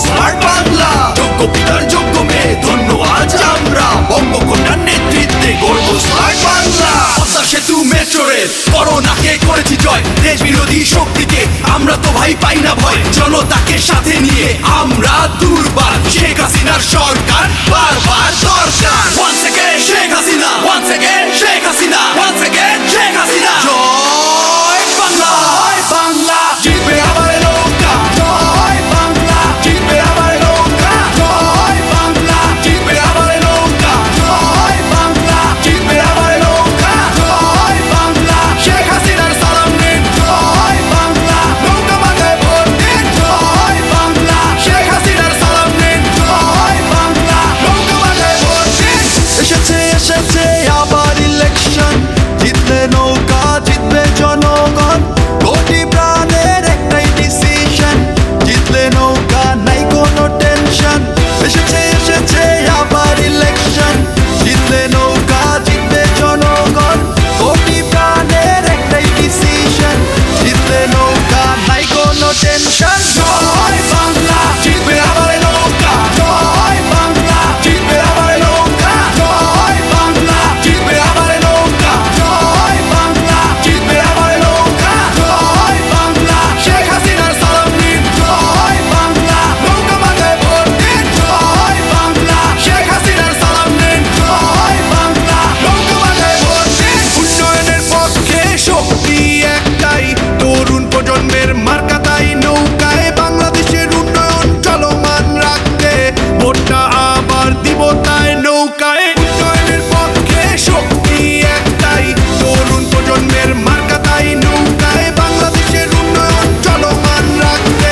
Smart Bangla. যোগ্য পিতার যোগ্য মেয়ে ধন্য আজ আমরা, বঙ্গকন্যার নেতৃত্বে গর্ব স্মার্ট বাংলা। পদ্মা সেতু মেট্রো রেল করোনাকে করেছি জয়, দেশ বিরোধী শক্তিকে আমরা তো ভাই পাই না ভয়। জনতাকে সাথে নিয়ে আমরা দুর্বার, শেখ হাসিনার সরকার বারবার দরকার। Once again Sheikh Hasina, once again Sheikh Hasina, once again Sheikh Hasina. জয় বাংলা, জয় বাংলা, জিতবে আবার নৌকা। জয় বাংলা, জিতবে আবার নৌকা। জয় বাংলা, জিতবে আবার নৌকা। জয় বাংলা, জিতবে আবার নৌকা। জয় বাংলা, শেখ হাসিনার সালাম নিন। জয় বাংলা, নৌকা মাথায় ভোট দিন। জয় বাংলা, শেখ হাসিনার সালাম নিন। জয় বাংলা, নৌকা মাথায় ভোট দিন। এসেছে এসেছে আবার ইলেকশন, জিতবে নৌকা জিতবে জনগণ, কোটি প্রাণের একটাই ডিসিশন, জিতলে নৌকা নাই কোনো টেনশন। এসেছে এসেছে আবার ইলেকশন, জিতলে নৌকা জিতবে জনগণ, কোটি প্রাণের একটাই ডিসিশন, জিতলে নৌকা নাই কোনো টেনশন। জয় বাংলা, জিতবে আবার নৌকা। জয় বাংলা, জিতবে আবার নৌকা। জয় বাংলা, জিতবে আবার নৌকা। জয় বাংলা, জিতবে আবার নৌকা। জয় বাংলা, শেখ হাসিনার সালাম নিন। জয় বাংলা, নৌকা মাথায় ভোট দিন। জয় বাংলা, শেখ হাসিনার সালাম নিন। জয় বাংলা, নৌকা মাথায় ভোট দিন। উন্নয়নের পক্ষে শক্তি একটাই, তরুণ প্রজন্মের মার্কা তাই নৌকায়, বাংলাদেশের উন্নয়ন চলমান রাখতে ভোটটা আবার দিব তাই নৌকায়। উন্নয়নের পক্ষে শক্তি একটাই, তরুণ প্রজন্মের মার্কা তাই নৌকায়, বাংলাদেশের উন্নয়ন চলমান রাখতে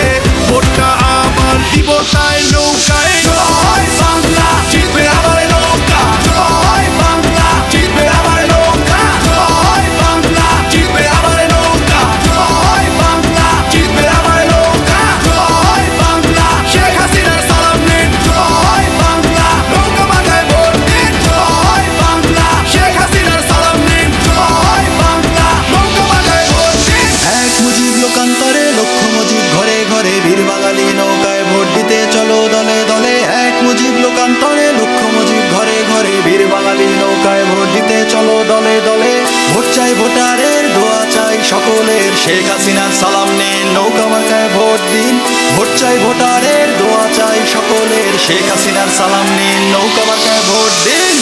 ভোটটা আবার দিব তাই নৌকায়। জয় বাংলা, জিতবে আবার নৌকা। জয় বাংলা, জিতবে আবার নৌকা। জয় বাংলা, জিতবে আবার নৌকা। জয় বাংলা, জিতবে আবার নৌকা। জয় বাংলা, শেখ হাসিনার সালাম নিন। জয় বাংলা, নৌকা মাথায় ভোট দিন। জয় বাংলা, শেখ হাসিনার সালাম নিন। জয় বাংলা, নৌকা মাথায় ভোট দিন। এক মুজিব লোকান্তরে লক্ষ মুজিব ঘরে ঘরে, বীর বাঙালি নৌকায় ভোট দিতে চলো দলে দলে। এক মুজিব লোকান্তরে লক্ষ মুজিব ঘরে ঘরে, বীর বাঙালি নৌকায় ভোট দিতে চলো দলে দলে। ভোট চাই ভোটারের, দোয়া চাই সকলের, শেখ হাসিনার সালাম নিন, নৌকা মার্কায় ভোট দিন। ভোট চাই ভোটারের, দোয়া চাই সকলের, শেখ হাসিনার সালাম নিন, নৌকা মার্কায় ভোট দিন।